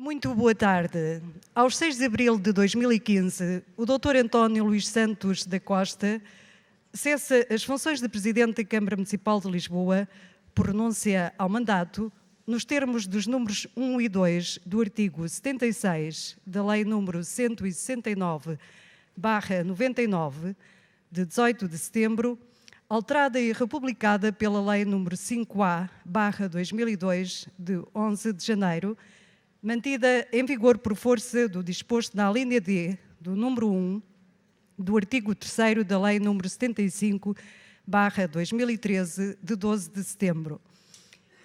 Muito boa tarde. Aos 6 de abril de 2015, o Dr. António Luís Santos da Costa cessa as funções de Presidente da Câmara Municipal de Lisboa por renúncia ao mandato, nos termos dos números 1 e 2 do artigo 76 da Lei número 169/99, de 18 de setembro, alterada e republicada pela Lei número 5A/2002, de 11 de janeiro, mantida em vigor por força do disposto na alínea D do número 1 do artigo 3º da Lei número 75/2013, de 12 de setembro.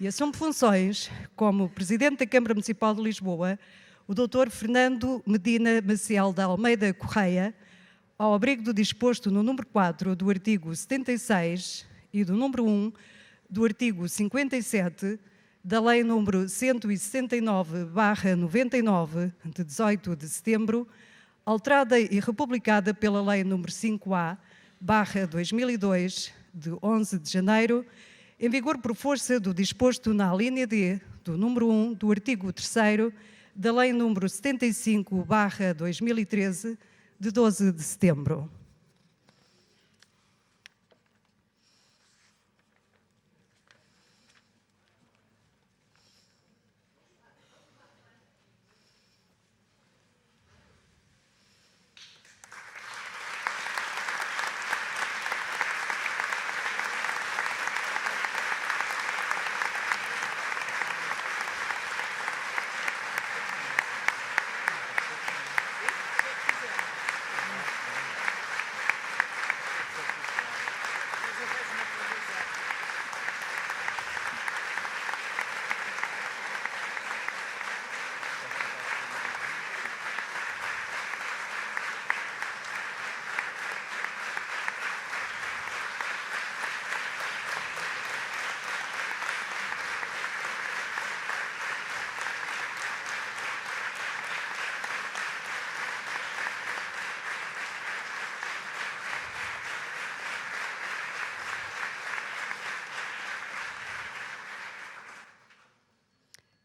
E assume funções como Presidente da Câmara Municipal de Lisboa o Dr. Fernando Medina Maciel de Almeida Correia, ao abrigo do disposto no número 4 do artigo 76 e do número 1 do artigo 57 da Lei número 169/99, de 18 de setembro, alterada e republicada pela Lei número 5A/2002, de 11 de janeiro, em vigor por força do disposto na alínea D do número 1 do artigo 3º da Lei número 75/2013, de 12 de setembro.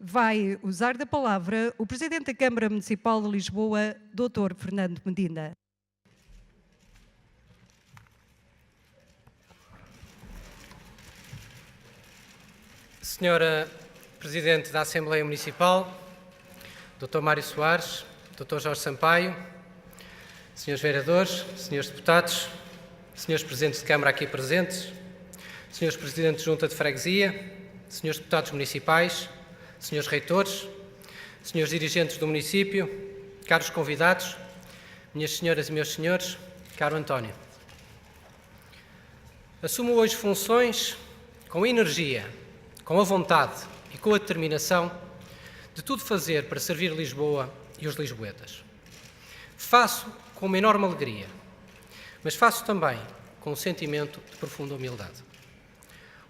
Vai usar da palavra o Presidente da Câmara Municipal de Lisboa, Dr. Fernando Medina. Senhora Presidente da Assembleia Municipal, Dr. Mário Soares, Dr. Jorge Sampaio, Senhores Vereadores, Senhores Deputados, Senhores Presidentes de Câmara aqui presentes, Senhores Presidentes de Junta de Freguesia, Senhores Deputados Municipais, Senhores Reitores, Senhores Dirigentes do Município, caros convidados, minhas senhoras e meus senhores, caro António. Assumo hoje funções com energia, com a vontade e com a determinação de tudo fazer para servir Lisboa e os lisboetas. Faço com uma enorme alegria, mas faço também com um sentimento de profunda humildade.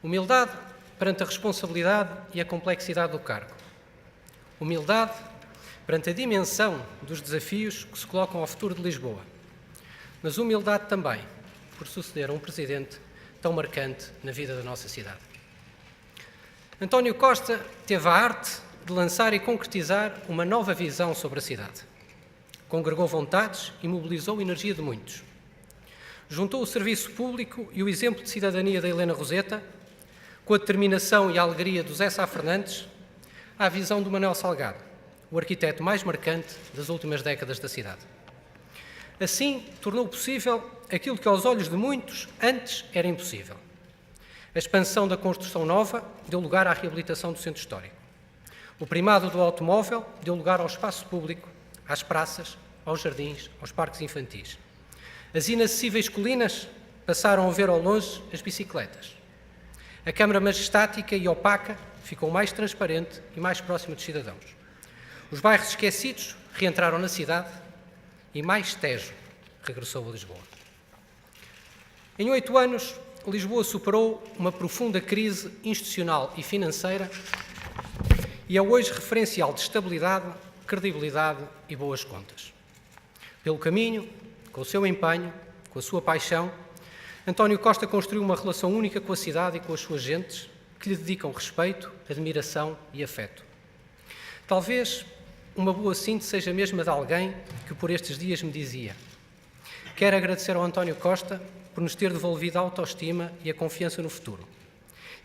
Humildade perante a responsabilidade e a complexidade do cargo. Humildade perante a dimensão dos desafios que se colocam ao futuro de Lisboa. Mas humildade também por suceder a um presidente tão marcante na vida da nossa cidade. António Costa teve a arte de lançar e concretizar uma nova visão sobre a cidade. Congregou vontades e mobilizou a energia de muitos. Juntou o serviço público e o exemplo de cidadania da Helena Roseta, com a determinação e a alegria do Zé Sá Fernandes, à visão do Manuel Salgado, o arquiteto mais marcante das últimas décadas da cidade. Assim, tornou possível aquilo que aos olhos de muitos antes era impossível. A expansão da construção nova deu lugar à reabilitação do centro histórico. O primado do automóvel deu lugar ao espaço público, às praças, aos jardins, aos parques infantis. As inacessíveis colinas passaram a ver ao longe as bicicletas. A Câmara majestática e opaca ficou mais transparente e mais próxima dos cidadãos. Os bairros esquecidos reentraram na cidade e mais Tejo regressou a Lisboa. Em 8 anos, Lisboa superou uma profunda crise institucional e financeira e é hoje referencial de estabilidade, credibilidade e boas contas. Pelo caminho, com o seu empenho, com a sua paixão, António Costa construiu uma relação única com a cidade e com as suas gentes, que lhe dedicam respeito, admiração e afeto. Talvez uma boa síntese seja mesmo a de alguém que por estes dias me dizia: quero agradecer ao António Costa por nos ter devolvido a autoestima e a confiança no futuro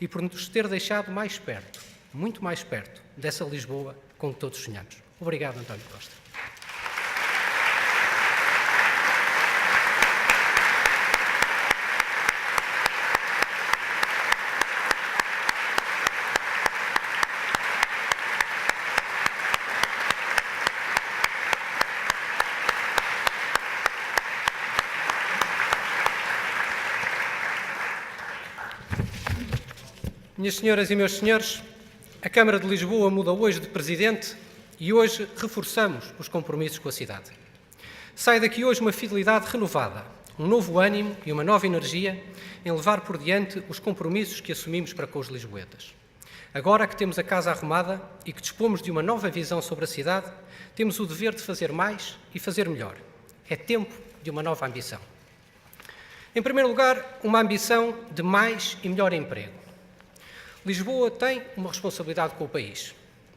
e por nos ter deixado mais perto, muito mais perto, dessa Lisboa com que todos sonhamos. Obrigado, António Costa. Minhas senhoras e meus senhores, a Câmara de Lisboa muda hoje de presidente e hoje reforçamos os compromissos com a cidade. Sai daqui hoje uma fidelidade renovada, um novo ânimo e uma nova energia em levar por diante os compromissos que assumimos para com os lisboetas. Agora que temos a casa arrumada e que dispomos de uma nova visão sobre a cidade, temos o dever de fazer mais e fazer melhor. É tempo de uma nova ambição. Em primeiro lugar, uma ambição de mais e melhor emprego. Lisboa tem uma responsabilidade com o país.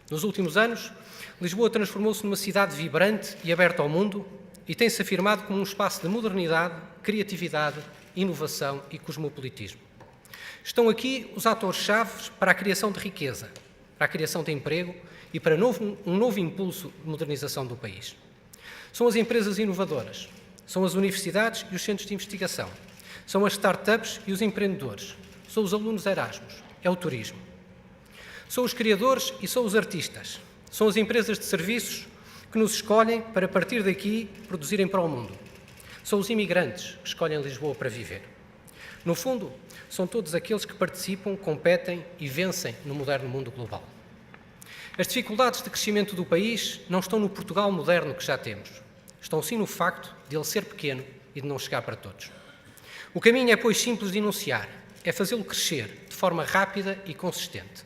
Nos últimos anos, Lisboa transformou-se numa cidade vibrante e aberta ao mundo e tem-se afirmado como um espaço de modernidade, criatividade, inovação e cosmopolitismo. Estão aqui os atores-chave para a criação de riqueza, para a criação de emprego e para um novo impulso de modernização do país. São as empresas inovadoras, são as universidades e os centros de investigação, são as startups e os empreendedores, são os alunos Erasmus, é o turismo. São os criadores e são os artistas. São as empresas de serviços que nos escolhem para, a partir daqui, produzirem para o mundo. São os imigrantes que escolhem Lisboa para viver. No fundo, são todos aqueles que participam, competem e vencem no moderno mundo global. As dificuldades de crescimento do país não estão no Portugal moderno que já temos. Estão sim no facto de ele ser pequeno e de não chegar para todos. O caminho é, pois, simples de enunciar. É fazê-lo crescer de forma rápida e consistente.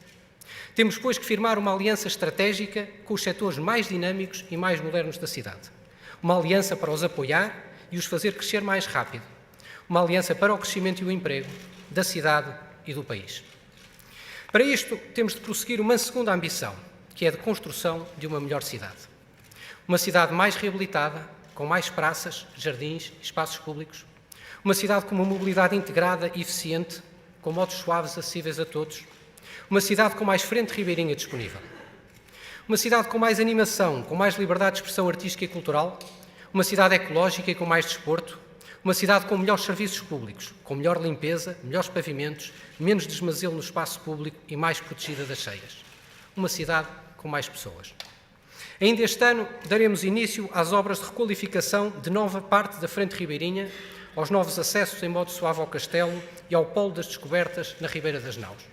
Temos, pois, que firmar uma aliança estratégica com os setores mais dinâmicos e mais modernos da cidade. Uma aliança para os apoiar e os fazer crescer mais rápido. Uma aliança para o crescimento e o emprego da cidade e do país. Para isto, temos de prosseguir uma segunda ambição, que é a de construção de uma melhor cidade. Uma cidade mais reabilitada, com mais praças, jardins e espaços públicos. Uma cidade com uma mobilidade integrada e eficiente, com modos suaves acessíveis a todos. Uma cidade com mais frente ribeirinha disponível. Uma cidade com mais animação, com mais liberdade de expressão artística e cultural. Uma cidade ecológica e com mais desporto. Uma cidade com melhores serviços públicos, com melhor limpeza, melhores pavimentos, menos desmazelo no espaço público e mais protegida das cheias. Uma cidade com mais pessoas. Ainda este ano daremos início às obras de requalificação de nova parte da frente ribeirinha, aos novos acessos em modo suave ao Castelo e ao Polo das Descobertas na Ribeira das Naus.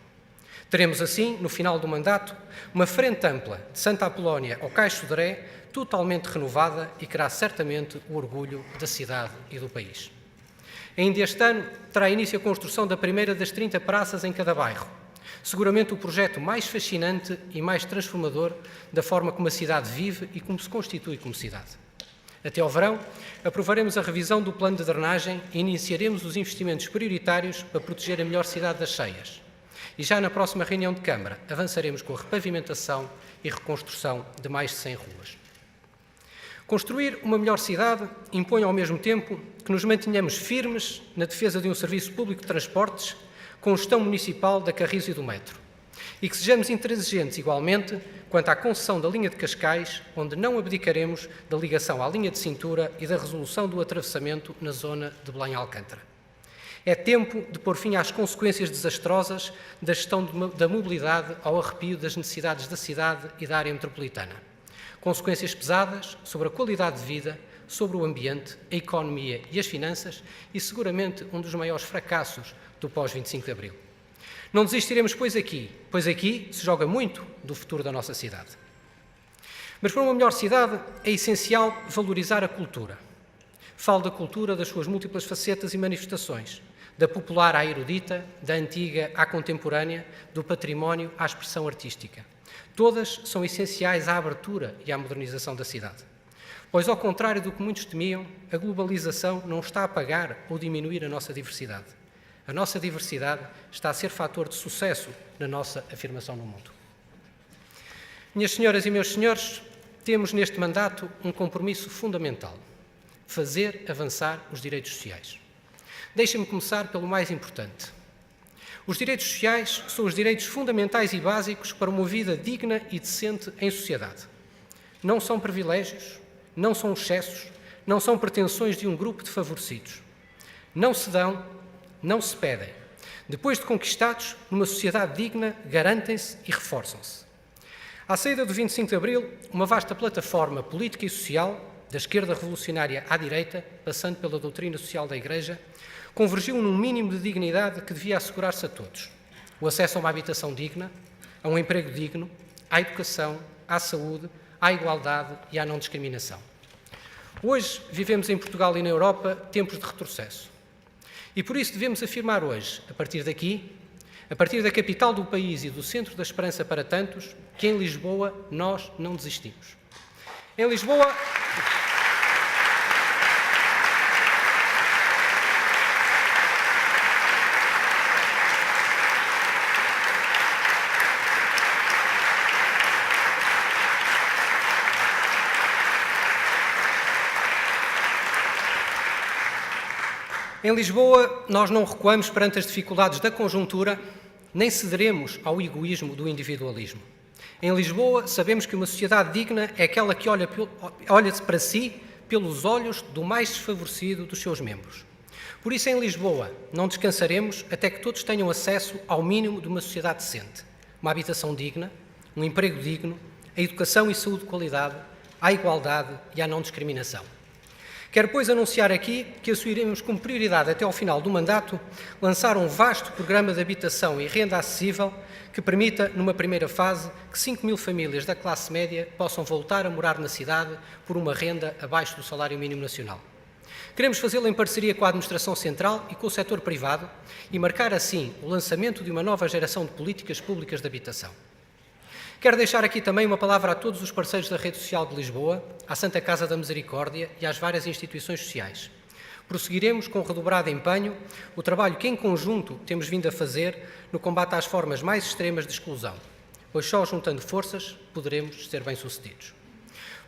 Teremos assim, no final do mandato, uma frente ampla de Santa Apolónia ao Cais Sodré, totalmente renovada e que terá certamente o orgulho da cidade e do país. Ainda este ano terá início a construção da primeira das 30 praças em cada bairro, seguramente o projeto mais fascinante e mais transformador da forma como a cidade vive e como se constitui como cidade. Até ao verão, aprovaremos a revisão do plano de drenagem e iniciaremos os investimentos prioritários para proteger a melhor cidade das cheias. E já na próxima reunião de Câmara avançaremos com a repavimentação e reconstrução de mais de 100 ruas. Construir uma melhor cidade impõe ao mesmo tempo que nos mantenhamos firmes na defesa de um serviço público de transportes com gestão municipal da Carris e do metro. E que sejamos intransigentes igualmente quanto à concessão da linha de Cascais, onde não abdicaremos da ligação à linha de cintura e da resolução do atravessamento na zona de Belém-Alcântara. É tempo de pôr fim às consequências desastrosas da gestão da mobilidade ao arrepio das necessidades da cidade e da área metropolitana. Consequências pesadas sobre a qualidade de vida, sobre o ambiente, a economia e as finanças e seguramente um dos maiores fracassos do pós-25 de Abril. Não desistiremos, pois aqui se joga muito do futuro da nossa cidade. Mas para uma melhor cidade é essencial valorizar a cultura. Falo da cultura das suas múltiplas facetas e manifestações, da popular à erudita, da antiga à contemporânea, do património à expressão artística. Todas são essenciais à abertura e à modernização da cidade. Pois, ao contrário do que muitos temiam, a globalização não está a apagar ou diminuir a nossa diversidade. A nossa diversidade está a ser fator de sucesso na nossa afirmação no mundo. Minhas senhoras e meus senhores, temos neste mandato um compromisso fundamental: fazer avançar os direitos sociais. Deixem-me começar pelo mais importante. Os direitos sociais são os direitos fundamentais e básicos para uma vida digna e decente em sociedade. Não são privilégios, não são excessos, não são pretensões de um grupo de favorecidos. Não se dão, não se pedem. Depois de conquistados, numa sociedade digna, garantem-se e reforçam-se. À saída do 25 de Abril, uma vasta plataforma política e social, da esquerda revolucionária à direita, passando pela doutrina social da Igreja, convergiu num mínimo de dignidade que devia assegurar-se a todos: o acesso a uma habitação digna, a um emprego digno, à educação, à saúde, à igualdade e à não discriminação. Hoje vivemos em Portugal e na Europa tempos de retrocesso. E por isso devemos afirmar hoje, a partir daqui, a partir da capital do país e do centro da esperança para tantos, que em Lisboa nós não desistimos. Em Lisboa... Em Lisboa, nós não recuamos perante as dificuldades da conjuntura, nem cederemos ao egoísmo do individualismo. Em Lisboa, sabemos que uma sociedade digna é aquela que olha para si pelos olhos do mais desfavorecido dos seus membros. Por isso, em Lisboa, não descansaremos até que todos tenham acesso ao mínimo de uma sociedade decente: uma habitação digna, um emprego digno, a educação e saúde de qualidade, à igualdade e à não discriminação. Quero, pois, anunciar aqui que assumiremos como prioridade até ao final do mandato lançar um vasto programa de habitação e renda acessível que permita, numa primeira fase, que 5.000 famílias da classe média possam voltar a morar na cidade por uma renda abaixo do salário mínimo nacional. Queremos fazê-lo em parceria com a Administração Central e com o setor privado e marcar, assim, o lançamento de uma nova geração de políticas públicas de habitação. Quero deixar aqui também uma palavra a todos os parceiros da Rede Social de Lisboa, à Santa Casa da Misericórdia e às várias instituições sociais. Prosseguiremos com redobrado empenho o trabalho que em conjunto temos vindo a fazer no combate às formas mais extremas de exclusão, pois só juntando forças poderemos ser bem-sucedidos.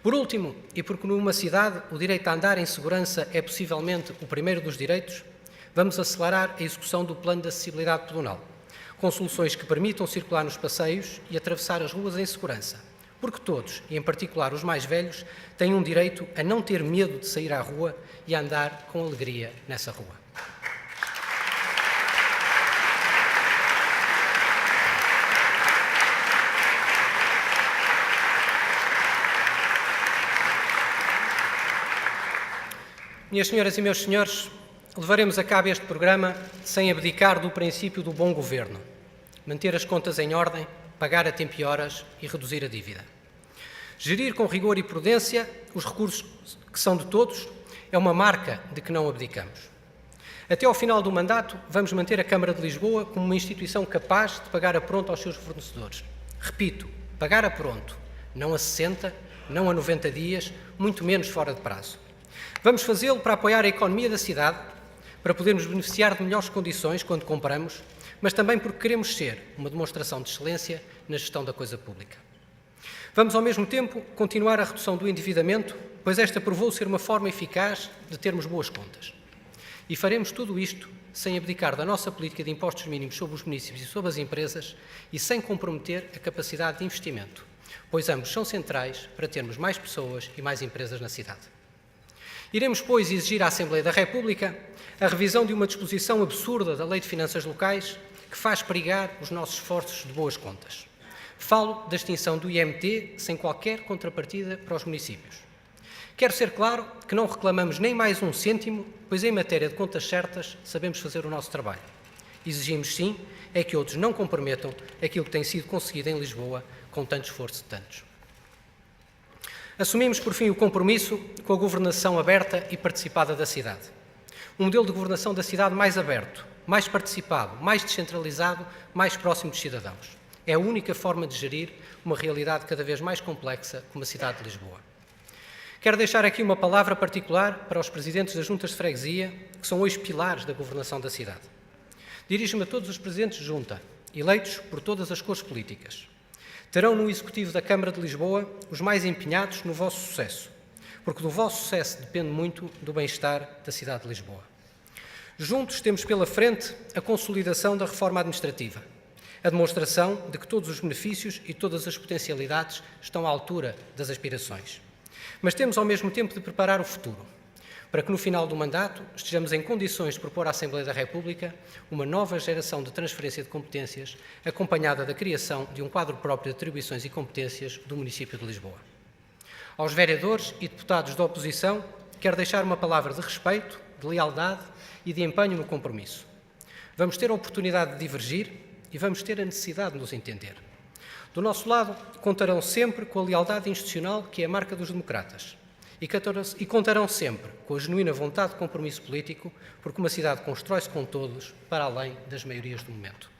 Por último, e porque numa cidade o direito a andar em segurança é possivelmente o primeiro dos direitos, vamos acelerar a execução do Plano de Acessibilidade Pedonal, com soluções que permitam circular nos passeios e atravessar as ruas em segurança, porque todos, e em particular os mais velhos, têm um direito a não ter medo de sair à rua e a andar com alegria nessa rua. Minhas senhoras e meus senhores, levaremos a cabo este programa sem abdicar do princípio do bom governo: manter as contas em ordem, pagar a tempo e horas e reduzir a dívida. Gerir com rigor e prudência os recursos que são de todos é uma marca de que não abdicamos. Até ao final do mandato, vamos manter a Câmara de Lisboa como uma instituição capaz de pagar a pronto aos seus fornecedores. Repito, pagar a pronto, não a 60, não a 90 dias, muito menos fora de prazo. Vamos fazê-lo para apoiar a economia da cidade, para podermos beneficiar de melhores condições quando compramos, mas também porque queremos ser uma demonstração de excelência na gestão da coisa pública. Vamos, ao mesmo tempo, continuar a redução do endividamento, pois esta provou ser uma forma eficaz de termos boas contas. E faremos tudo isto sem abdicar da nossa política de impostos mínimos sobre os municípios e sobre as empresas e sem comprometer a capacidade de investimento, pois ambos são centrais para termos mais pessoas e mais empresas na cidade. Iremos, pois, exigir à Assembleia da República a revisão de uma disposição absurda da Lei de Finanças Locais que faz perigar os nossos esforços de boas contas. Falo da extinção do IMT sem qualquer contrapartida para os municípios. Quero ser claro que não reclamamos nem mais um cêntimo, pois em matéria de contas certas sabemos fazer o nosso trabalho. Exigimos, sim, é que outros não comprometam aquilo que tem sido conseguido em Lisboa com tanto esforço de tantos. Assumimos, por fim, o compromisso com a governação aberta e participada da cidade. Um modelo de governação da cidade mais aberto, mais participado, mais descentralizado, mais próximo dos cidadãos. É a única forma de gerir uma realidade cada vez mais complexa como a cidade de Lisboa. Quero deixar aqui uma palavra particular para os presidentes das juntas de freguesia, que são hoje pilares da governação da cidade. Dirijo-me a todos os presidentes de junta, eleitos por todas as cores políticas. Terão no Executivo da Câmara de Lisboa os mais empenhados no vosso sucesso, porque do vosso sucesso depende muito do bem-estar da cidade de Lisboa. Juntos temos pela frente a consolidação da reforma administrativa, a demonstração de que todos os benefícios e todas as potencialidades estão à altura das aspirações. Mas temos ao mesmo tempo de preparar o futuro, para que no final do mandato estejamos em condições de propor à Assembleia da República uma nova geração de transferência de competências, acompanhada da criação de um quadro próprio de atribuições e competências do município de Lisboa. Aos vereadores e deputados da oposição, quero deixar uma palavra de respeito, de lealdade e de empenho no compromisso. Vamos ter a oportunidade de divergir e vamos ter a necessidade de nos entender. Do nosso lado, contarão sempre com a lealdade institucional que é a marca dos democratas e contarão sempre com a genuína vontade de compromisso político, porque uma cidade constrói-se com todos, para além das maiorias do momento.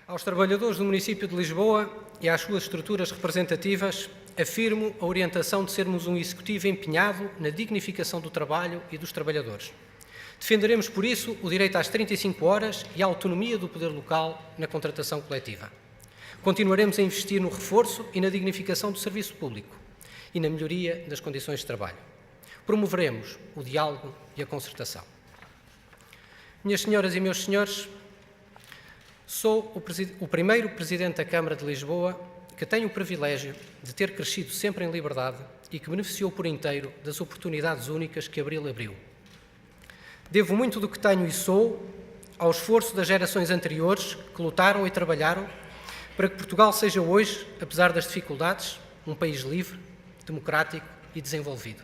Aos trabalhadores do município de Lisboa e às suas estruturas representativas, afirmo a orientação de sermos um executivo empenhado na dignificação do trabalho e dos trabalhadores. Defenderemos, por isso, o direito às 35 horas e a autonomia do poder local na contratação coletiva. Continuaremos a investir no reforço e na dignificação do serviço público e na melhoria das condições de trabalho. Promoveremos o diálogo e a concertação. Minhas senhoras e meus senhores, sou o primeiro Presidente da Câmara de Lisboa que tem o privilégio de ter crescido sempre em liberdade e que beneficiou por inteiro das oportunidades únicas que Abril abriu. Devo muito do que tenho e sou ao esforço das gerações anteriores que lutaram e trabalharam para que Portugal seja hoje, apesar das dificuldades, um país livre, democrático e desenvolvido.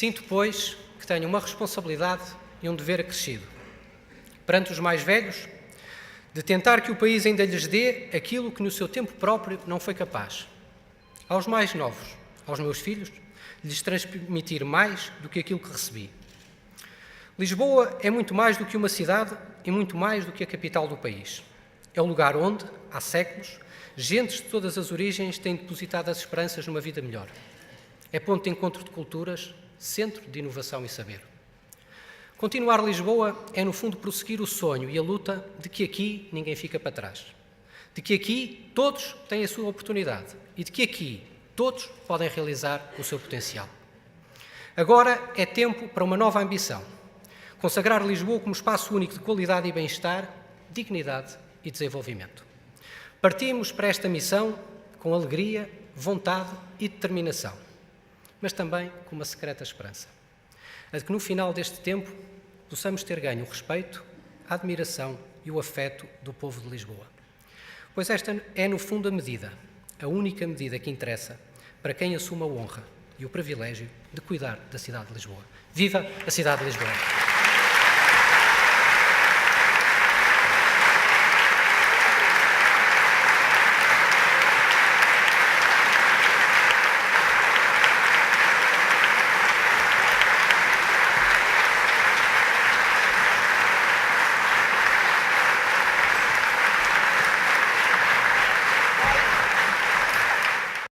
Sinto, pois, que tenho uma responsabilidade e um dever acrescido. Perante os mais velhos, de tentar que o país ainda lhes dê aquilo que no seu tempo próprio não foi capaz. Aos mais novos, aos meus filhos, lhes transmitir mais do que aquilo que recebi. Lisboa é muito mais do que uma cidade e muito mais do que a capital do país. É o lugar onde, há séculos, gentes de todas as origens têm depositado as esperanças numa vida melhor. É ponto de encontro de culturas, centro de inovação e saber. Continuar Lisboa é, no fundo, prosseguir o sonho e a luta de que aqui ninguém fica para trás. De que aqui todos têm a sua oportunidade e de que aqui todos podem realizar o seu potencial. Agora é tempo para uma nova ambição. Consagrar Lisboa como espaço único de qualidade e bem-estar, dignidade e desenvolvimento. Partimos para esta missão com alegria, vontade e determinação, mas também com uma secreta esperança. A de que no final deste tempo possamos ter ganho o respeito, a admiração e o afeto do povo de Lisboa. Pois esta é, no fundo, a medida, a única medida que interessa para quem assume a honra e o privilégio de cuidar da cidade de Lisboa. Viva a cidade de Lisboa!